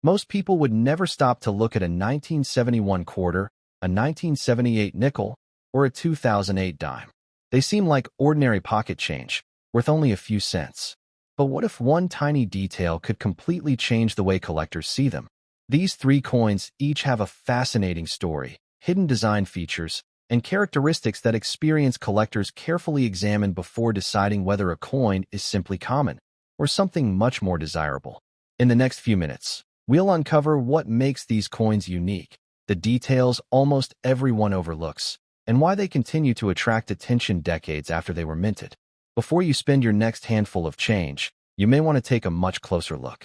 Most people would never stop to look at a 1971 quarter, a 1978 nickel, or a 2008 dime. They seem like ordinary pocket change, worth only a few cents. But what if one tiny detail could completely change the way collectors see them? These three coins each have a fascinating story, hidden design features, and characteristics that experienced collectors carefully examine before deciding whether a coin is simply common or something much more desirable. In the next few minutes, we'll uncover what makes these coins unique, the details almost everyone overlooks, and why they continue to attract attention decades after they were minted. Before you spend your next handful of change, you may want to take a much closer look.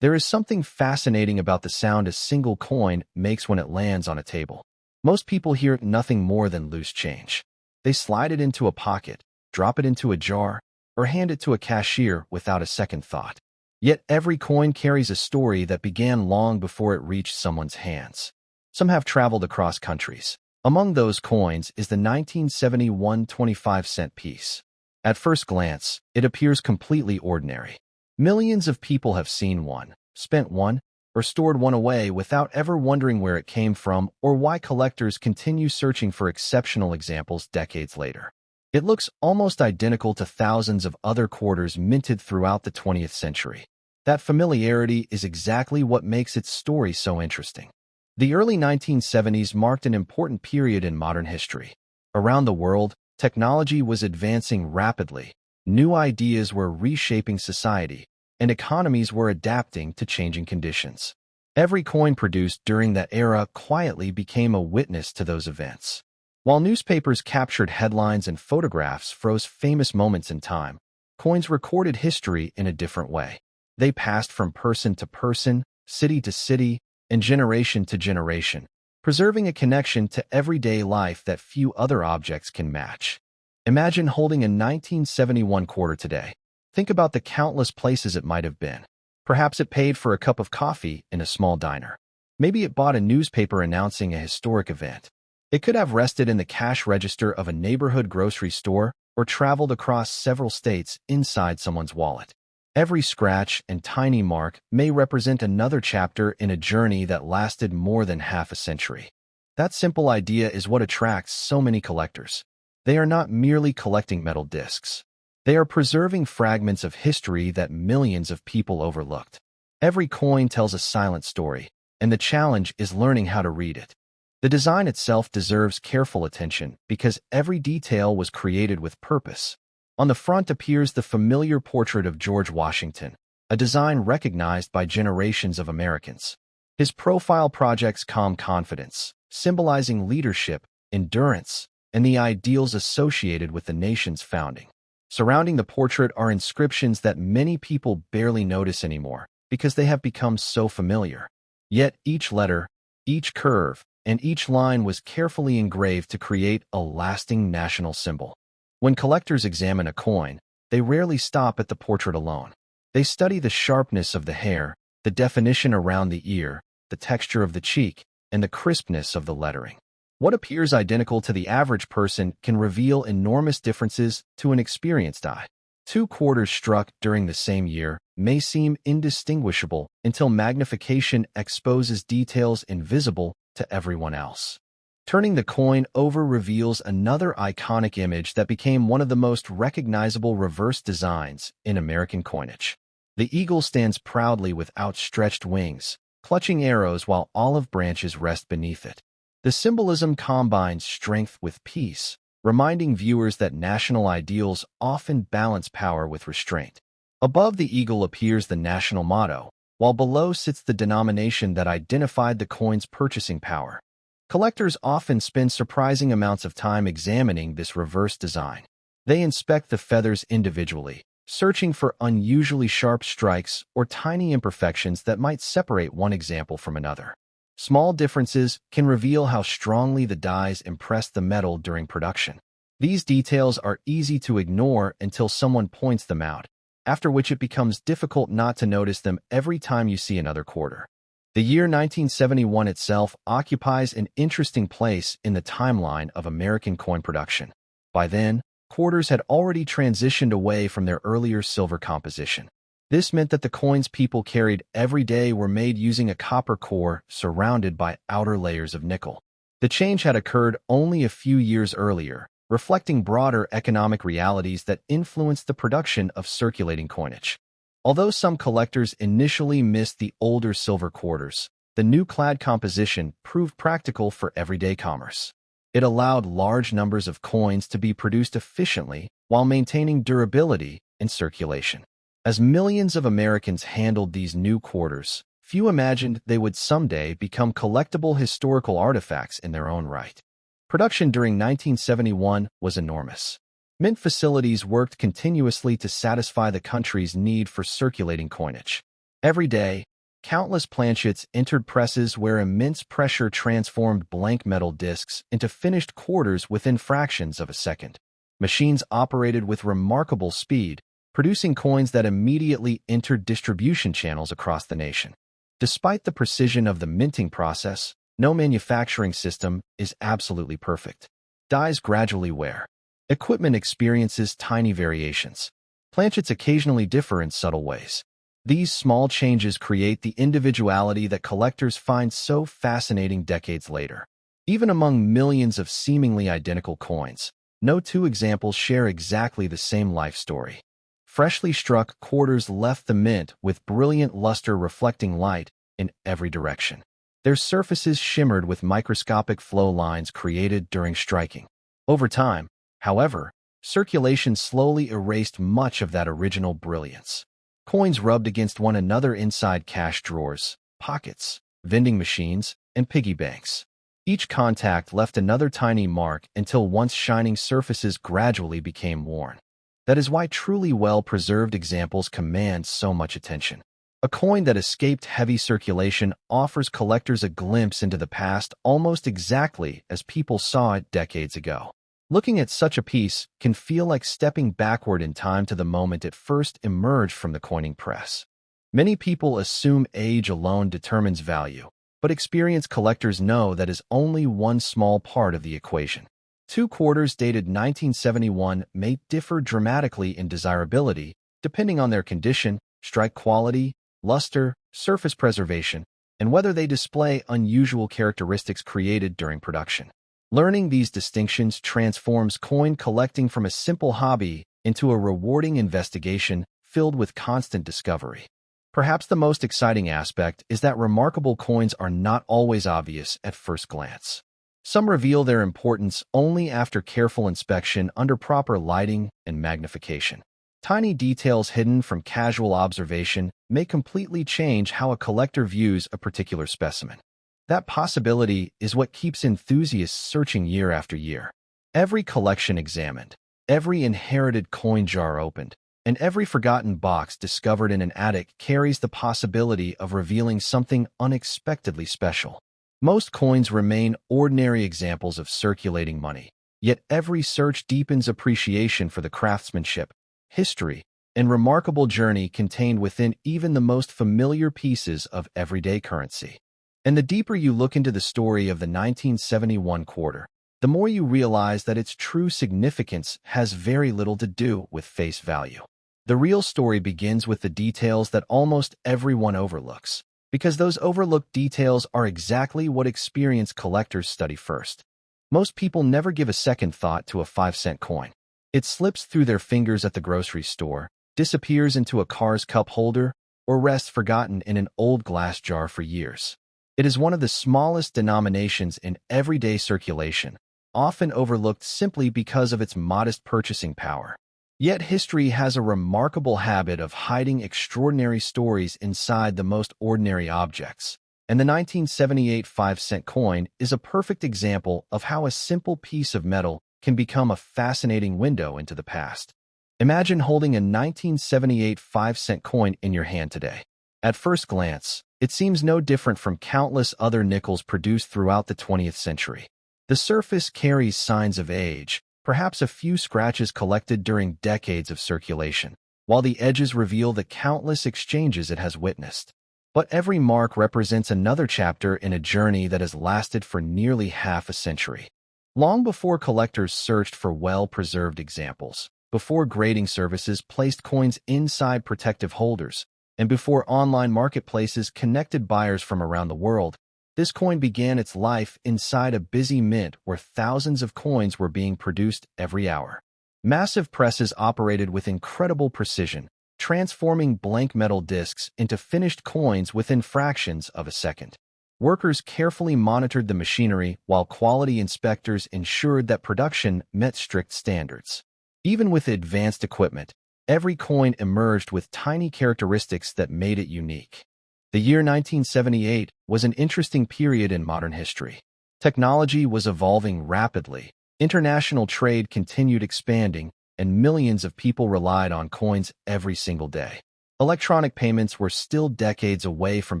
There is something fascinating about the sound a single coin makes when it lands on a table. Most people hear nothing more than loose change. They slide it into a pocket, drop it into a jar, or hand it to a cashier without a second thought. Yet every coin carries a story that began long before it reached someone's hands. Some have traveled across countries. Among those coins is the 1971 25-cent piece. At first glance, it appears completely ordinary. Millions of people have seen one, spent one, or stored one away without ever wondering where it came from or why collectors continue searching for exceptional examples decades later. It looks almost identical to thousands of other quarters minted throughout the 20th century. That familiarity is exactly what makes its story so interesting. The early 1970s marked an important period in modern history. Around the world, technology was advancing rapidly, new ideas were reshaping society, and economies were adapting to changing conditions. Every coin produced during that era quietly became a witness to those events. While newspapers captured headlines and photographs froze famous moments in time, coins recorded history in a different way. They passed from person to person, city to city, and generation to generation, preserving a connection to everyday life that few other objects can match. Imagine holding a 1971 quarter today. Think about the countless places it might have been. Perhaps it paid for a cup of coffee in a small diner. Maybe it bought a newspaper announcing a historic event. It could have rested in the cash register of a neighborhood grocery store or traveled across several states inside someone's wallet. Every scratch and tiny mark may represent another chapter in a journey that lasted more than half a century. That simple idea is what attracts so many collectors. They are not merely collecting metal discs. They are preserving fragments of history that millions of people overlooked. Every coin tells a silent story, and the challenge is learning how to read it. The design itself deserves careful attention because every detail was created with purpose. On the front appears the familiar portrait of George Washington, a design recognized by generations of Americans. His profile projects calm confidence, symbolizing leadership, endurance, and the ideals associated with the nation's founding. Surrounding the portrait are inscriptions that many people barely notice anymore because they have become so familiar. Yet each letter, each curve, and each line was carefully engraved to create a lasting national symbol. When collectors examine a coin, they rarely stop at the portrait alone. They study the sharpness of the hair, the definition around the ear, the texture of the cheek, and the crispness of the lettering. What appears identical to the average person can reveal enormous differences to an experienced eye. Two quarters struck during the same year may seem indistinguishable until magnification exposes details invisible to everyone else. Turning the coin over reveals another iconic image that became one of the most recognizable reverse designs in American coinage. The eagle stands proudly with outstretched wings, clutching arrows while olive branches rest beneath it. The symbolism combines strength with peace, reminding viewers that national ideals often balance power with restraint. Above the eagle appears the national motto, while below sits the denomination that identified the coin's purchasing power. Collectors often spend surprising amounts of time examining this reverse design. They inspect the feathers individually, searching for unusually sharp strikes or tiny imperfections that might separate one example from another. Small differences can reveal how strongly the dyes impressed the metal during production. These details are easy to ignore until someone points them out, after which it becomes difficult not to notice them every time you see another quarter. The year 1971 itself occupies an interesting place in the timeline of American coin production. By then, quarters had already transitioned away from their earlier silver composition. This meant that the coins people carried every day were made using a copper core surrounded by outer layers of nickel. The change had occurred only a few years earlier, reflecting broader economic realities that influenced the production of circulating coinage. Although some collectors initially missed the older silver quarters, the new clad composition proved practical for everyday commerce. It allowed large numbers of coins to be produced efficiently while maintaining durability in circulation. As millions of Americans handled these new quarters, few imagined they would someday become collectible historical artifacts in their own right. Production during 1971 was enormous. Mint facilities worked continuously to satisfy the country's need for circulating coinage. Every day, countless planchets entered presses where immense pressure transformed blank metal discs into finished quarters within fractions of a second. Machines operated with remarkable speed, producing coins that immediately entered distribution channels across the nation. Despite the precision of the minting process, no manufacturing system is absolutely perfect. Dies gradually wear. Equipment experiences tiny variations. Planchets occasionally differ in subtle ways. These small changes create the individuality that collectors find so fascinating decades later. Even among millions of seemingly identical coins, no two examples share exactly the same life story. Freshly struck quarters left the mint with brilliant luster reflecting light in every direction. Their surfaces shimmered with microscopic flow lines created during striking. Over time, however, circulation slowly erased much of that original brilliance. Coins rubbed against one another inside cash drawers, pockets, vending machines, and piggy banks. Each contact left another tiny mark until once shining surfaces gradually became worn. That is why truly well-preserved examples command so much attention. A coin that escaped heavy circulation offers collectors a glimpse into the past almost exactly as people saw it decades ago. Looking at such a piece can feel like stepping backward in time to the moment it first emerged from the coining press. Many people assume age alone determines value, but experienced collectors know that is only one small part of the equation. Two quarters dated 1971 may differ dramatically in desirability, depending on their condition, strike quality, luster, surface preservation, and whether they display unusual characteristics created during production. Learning these distinctions transforms coin collecting from a simple hobby into a rewarding investigation filled with constant discovery. Perhaps the most exciting aspect is that remarkable coins are not always obvious at first glance. Some reveal their importance only after careful inspection under proper lighting and magnification. Tiny details hidden from casual observation may completely change how a collector views a particular specimen. That possibility is what keeps enthusiasts searching year after year. Every collection examined, every inherited coin jar opened, and every forgotten box discovered in an attic carries the possibility of revealing something unexpectedly special. Most coins remain ordinary examples of circulating money, yet every search deepens appreciation for the craftsmanship, history, and remarkable journey contained within even the most familiar pieces of everyday currency. And the deeper you look into the story of the 1971 quarter, the more you realize that its true significance has very little to do with face value. The real story begins with the details that almost everyone overlooks, because those overlooked details are exactly what experienced collectors study first. Most people never give a second thought to a 5-cent coin. It slips through their fingers at the grocery store, disappears into a car's cup holder, or rests forgotten in an old glass jar for years. It is one of the smallest denominations in everyday circulation, often overlooked simply because of its modest purchasing power. Yet history has a remarkable habit of hiding extraordinary stories inside the most ordinary objects, and the 1978 5-cent coin is a perfect example of how a simple piece of metal can become a fascinating window into the past. Imagine holding a 1978 5-cent coin in your hand today. At first glance, it seems no different from countless other nickels produced throughout the 20th century. The surface carries signs of age, perhaps a few scratches collected during decades of circulation, while the edges reveal the countless exchanges it has witnessed. But every mark represents another chapter in a journey that has lasted for nearly half a century. Long before collectors searched for well-preserved examples, before grading services placed coins inside protective holders, and before online marketplaces connected buyers from around the world, this coin began its life inside a busy mint where thousands of coins were being produced every hour. Massive presses operated with incredible precision, transforming blank metal discs into finished coins within fractions of a second. Workers carefully monitored the machinery while quality inspectors ensured that production met strict standards. Even with advanced equipment, every coin emerged with tiny characteristics that made it unique. The year 1978 was an interesting period in modern history. Technology was evolving rapidly, international trade continued expanding, and millions of people relied on coins every single day. Electronic payments were still decades away from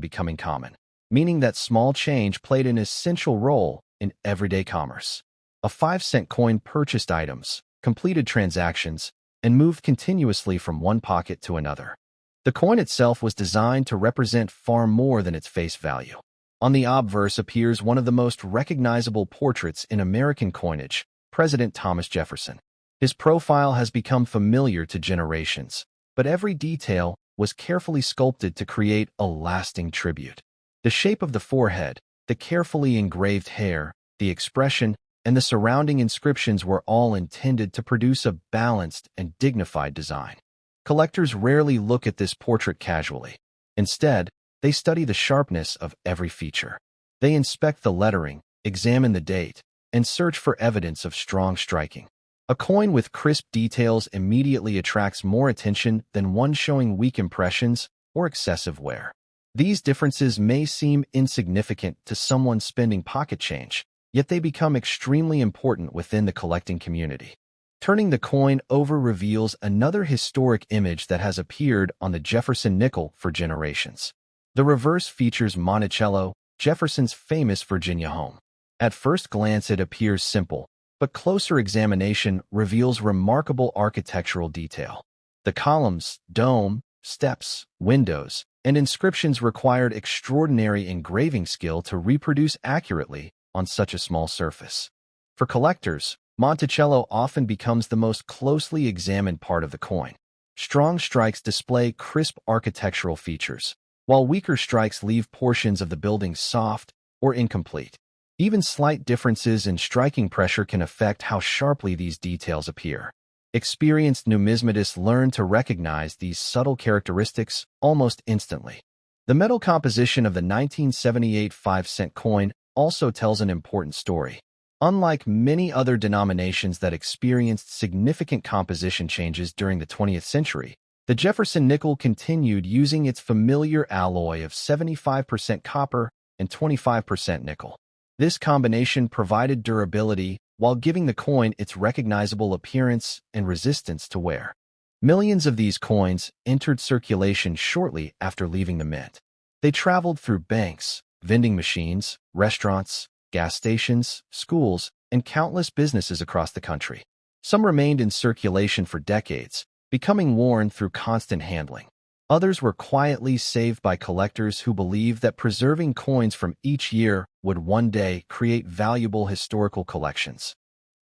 becoming common, meaning that small change played an essential role in everyday commerce. A 5-cent coin purchased items, completed transactions, and moved continuously from one pocket to another. The coin itself was designed to represent far more than its face value. On the obverse appears one of the most recognizable portraits in American coinage, President Thomas Jefferson. His profile has become familiar to generations, but every detail was carefully sculpted to create a lasting tribute. The shape of the forehead, the carefully engraved hair, the expression, and the surrounding inscriptions were all intended to produce a balanced and dignified design. Collectors rarely look at this portrait casually. Instead, they study the sharpness of every feature. They inspect the lettering, examine the date, and search for evidence of strong striking. A coin with crisp details immediately attracts more attention than one showing weak impressions or excessive wear. These differences may seem insignificant to someone spending pocket change, yet they become extremely important within the collecting community. Turning the coin over reveals another historic image that has appeared on the Jefferson nickel for generations. The reverse features Monticello, Jefferson's famous Virginia home. At first glance it appears simple, but closer examination reveals remarkable architectural detail. The columns, dome, steps, windows, and inscriptions required extraordinary engraving skill to reproduce accurately on such a small surface. For collectors, Monticello often becomes the most closely examined part of the coin. Strong strikes display crisp architectural features, while weaker strikes leave portions of the building soft or incomplete. Even slight differences in striking pressure can affect how sharply these details appear. Experienced numismatists learn to recognize these subtle characteristics almost instantly. The metal composition of the 1978 5-cent coin also tells an important story. Unlike many other denominations that experienced significant composition changes during the 20th century, the Jefferson nickel continued using its familiar alloy of 75% copper and 25% nickel. This combination provided durability while giving the coin its recognizable appearance and resistance to wear. Millions of these coins entered circulation shortly after leaving the mint. They traveled through banks, vending machines, restaurants, gas stations, schools, and countless businesses across the country. Some remained in circulation for decades, becoming worn through constant handling. Others were quietly saved by collectors who believed that preserving coins from each year would one day create valuable historical collections.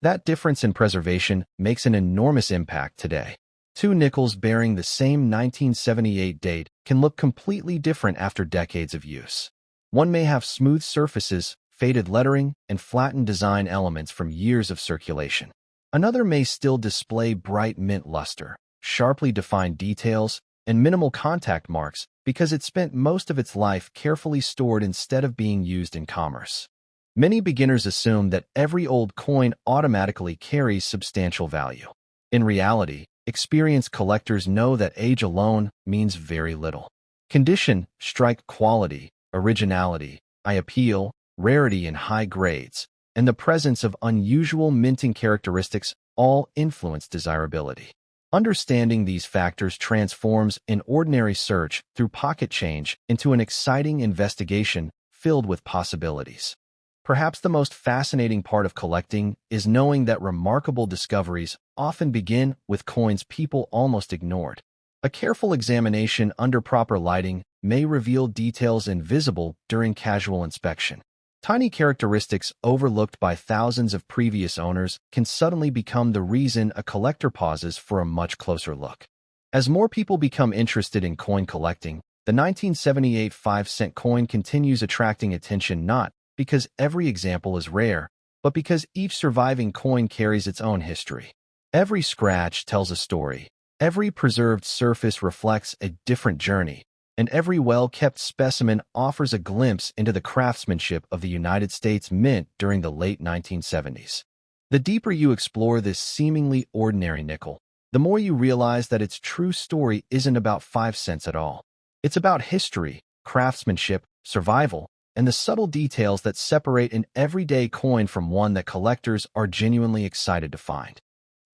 That difference in preservation makes an enormous impact today. Two nickels bearing the same 1978 date can look completely different after decades of use. One may have smooth surfaces, faded lettering, and flattened design elements from years of circulation. Another may still display bright mint luster, sharply defined details, and minimal contact marks because it spent most of its life carefully stored instead of being used in commerce. Many beginners assume that every old coin automatically carries substantial value. In reality, experienced collectors know that age alone means very little. Condition, strike quality, originality, eye appeal, rarity in high grades, and the presence of unusual minting characteristics all influence desirability. Understanding these factors transforms an ordinary search through pocket change into an exciting investigation filled with possibilities. Perhaps the most fascinating part of collecting is knowing that remarkable discoveries often begin with coins people almost ignored. A careful examination under proper lighting may reveal details invisible during casual inspection. Tiny characteristics overlooked by thousands of previous owners can suddenly become the reason a collector pauses for a much closer look. As more people become interested in coin collecting, the 1978 5-cent coin continues attracting attention not because every example is rare, but because each surviving coin carries its own history. Every scratch tells a story, every preserved surface reflects a different journey, and every well-kept specimen offers a glimpse into the craftsmanship of the United States Mint during the late 1970s. The deeper you explore this seemingly ordinary nickel, the more you realize that its true story isn't about 5 cents at all. It's about history, craftsmanship, survival, and the subtle details that separate an everyday coin from one that collectors are genuinely excited to find.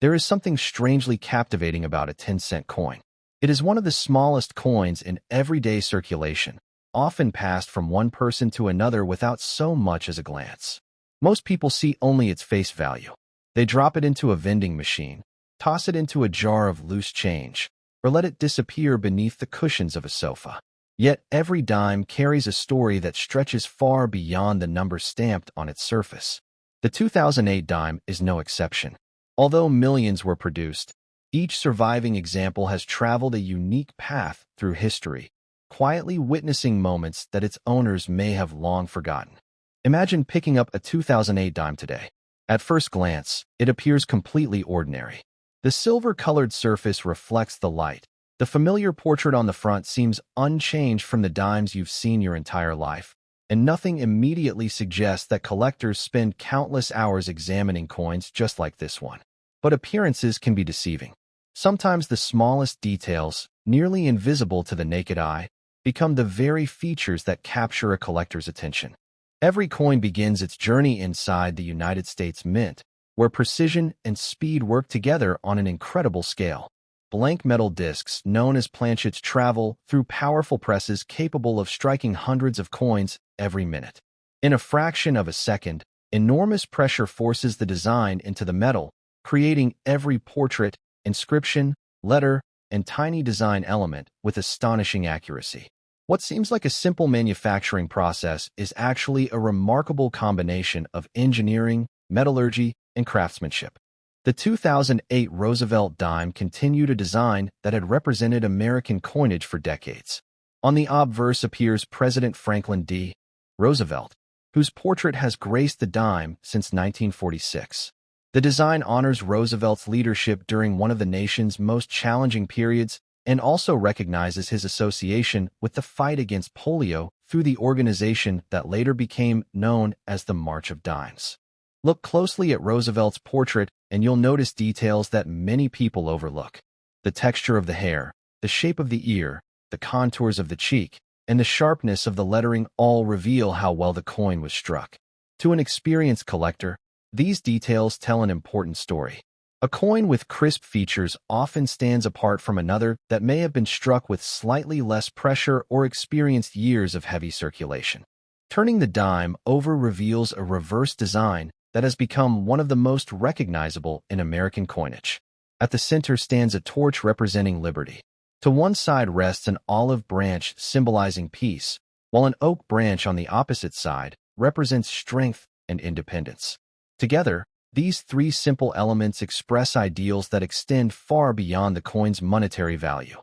There is something strangely captivating about a 10-cent coin. It is one of the smallest coins in everyday circulation, often passed from one person to another without so much as a glance. Most people see only its face value. They drop it into a vending machine, toss it into a jar of loose change, or let it disappear beneath the cushions of a sofa. Yet every dime carries a story that stretches far beyond the number stamped on its surface. The 2008 dime is no exception. Although millions were produced, each surviving example has traveled a unique path through history, quietly witnessing moments that its owners may have long forgotten. Imagine picking up a 2008 dime today. At first glance, it appears completely ordinary. The silver-colored surface reflects the light. The familiar portrait on the front seems unchanged from the dimes you've seen your entire life, and nothing immediately suggests that collectors spend countless hours examining coins just like this one. But appearances can be deceiving. Sometimes the smallest details, nearly invisible to the naked eye, become the very features that capture a collector's attention. Every coin begins its journey inside the United States Mint, where precision and speed work together on an incredible scale. Blank metal discs, known as planchets, travel through powerful presses capable of striking hundreds of coins every minute. In a fraction of a second, enormous pressure forces the design into the metal, creating every portrait, inscription, letter, and tiny design element with astonishing accuracy. What seems like a simple manufacturing process is actually a remarkable combination of engineering, metallurgy, and craftsmanship. The 2008 Roosevelt dime continued a design that had represented American coinage for decades. On the obverse appears President Franklin D. Roosevelt, whose portrait has graced the dime since 1946. The design honors Roosevelt's leadership during one of the nation's most challenging periods and also recognizes his association with the fight against polio through the organization that later became known as the March of Dimes. Look closely at Roosevelt's portrait and you'll notice details that many people overlook. The texture of the hair, the shape of the ear, the contours of the cheek, and the sharpness of the lettering all reveal how well the coin was struck. To an experienced collector, these details tell an important story. A coin with crisp features often stands apart from another that may have been struck with slightly less pressure or experienced years of heavy circulation. Turning the dime over reveals a reverse design that has become one of the most recognizable in American coinage. At the center stands a torch representing liberty. To one side rests an olive branch symbolizing peace, while an oak branch on the opposite side represents strength and independence. Together, these three simple elements express ideals that extend far beyond the coin's monetary value.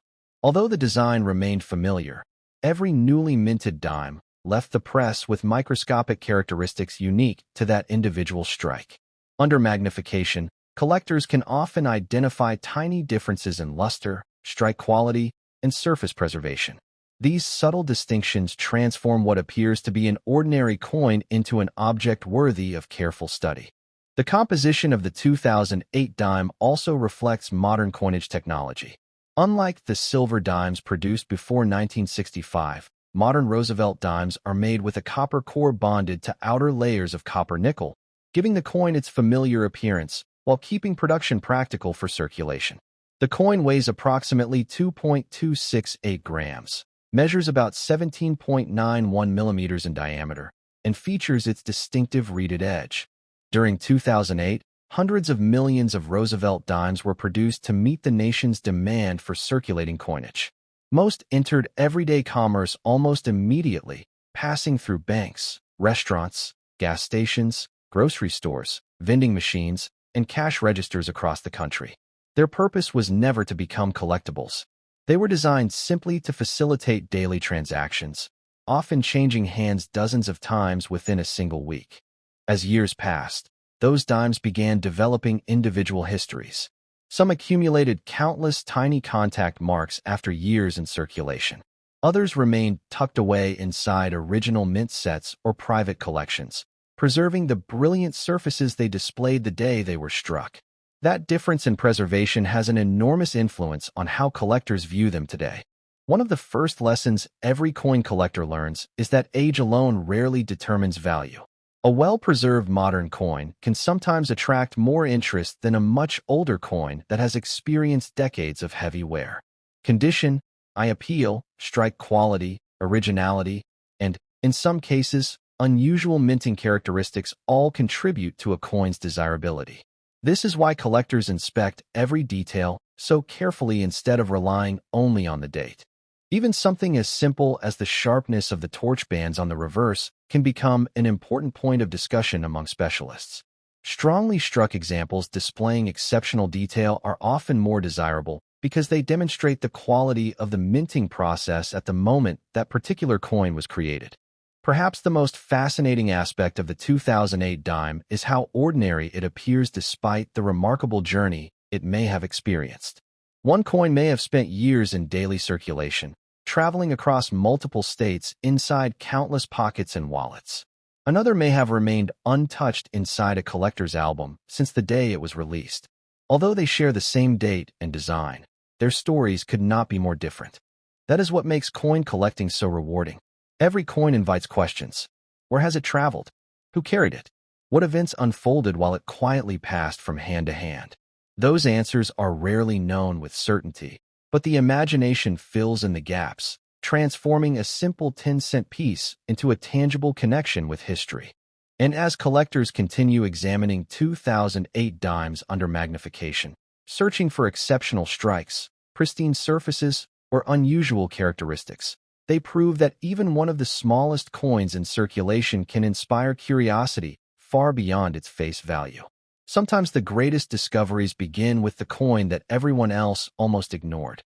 Although the design remained familiar, every newly minted dime left the press with microscopic characteristics unique to that individual strike. Under magnification, collectors can often identify tiny differences in luster, strike quality, and surface preservation. These subtle distinctions transform what appears to be an ordinary coin into an object worthy of careful study. The composition of the 2008 dime also reflects modern coinage technology. Unlike the silver dimes produced before 1965, modern Roosevelt dimes are made with a copper core bonded to outer layers of copper nickel, giving the coin its familiar appearance while keeping production practical for circulation. The coin weighs approximately 2.268 grams, measures about 17.91 millimeters in diameter, and features its distinctive reeded edge. During 2008, hundreds of millions of Roosevelt dimes were produced to meet the nation's demand for circulating coinage. Most entered everyday commerce almost immediately, passing through banks, restaurants, gas stations, grocery stores, vending machines, and cash registers across the country. Their purpose was never to become collectibles. They were designed simply to facilitate daily transactions, often changing hands dozens of times within a single week. As years passed, those dimes began developing individual histories. Some accumulated countless tiny contact marks after years in circulation. Others remained tucked away inside original mint sets or private collections, preserving the brilliant surfaces they displayed the day they were struck. That difference in preservation has an enormous influence on how collectors view them today. One of the first lessons every coin collector learns is that age alone rarely determines value. A well-preserved modern coin can sometimes attract more interest than a much older coin that has experienced decades of heavy wear. Condition, eye appeal, strike quality, originality, and, in some cases, unusual minting characteristics all contribute to a coin's desirability. This is why collectors inspect every detail so carefully instead of relying only on the date. Even something as simple as the sharpness of the torch bands on the reverse can become an important point of discussion among specialists. Strongly struck examples displaying exceptional detail are often more desirable because they demonstrate the quality of the minting process at the moment that particular coin was created. Perhaps the most fascinating aspect of the 2008 dime is how ordinary it appears despite the remarkable journey it may have experienced. One coin may have spent years in daily circulation, traveling across multiple states inside countless pockets and wallets. Another may have remained untouched inside a collector's album since the day it was released. Although they share the same date and design, their stories could not be more different. That is what makes coin collecting so rewarding. Every coin invites questions. Where has it traveled? Who carried it? What events unfolded while it quietly passed from hand to hand? Those answers are rarely known with certainty, but the imagination fills in the gaps, transforming a simple 10-cent piece into a tangible connection with history. And as collectors continue examining 2008 dimes under magnification, searching for exceptional strikes, pristine surfaces, or unusual characteristics, they prove that even one of the smallest coins in circulation can inspire curiosity far beyond its face value. Sometimes the greatest discoveries begin with the coin that everyone else almost ignored.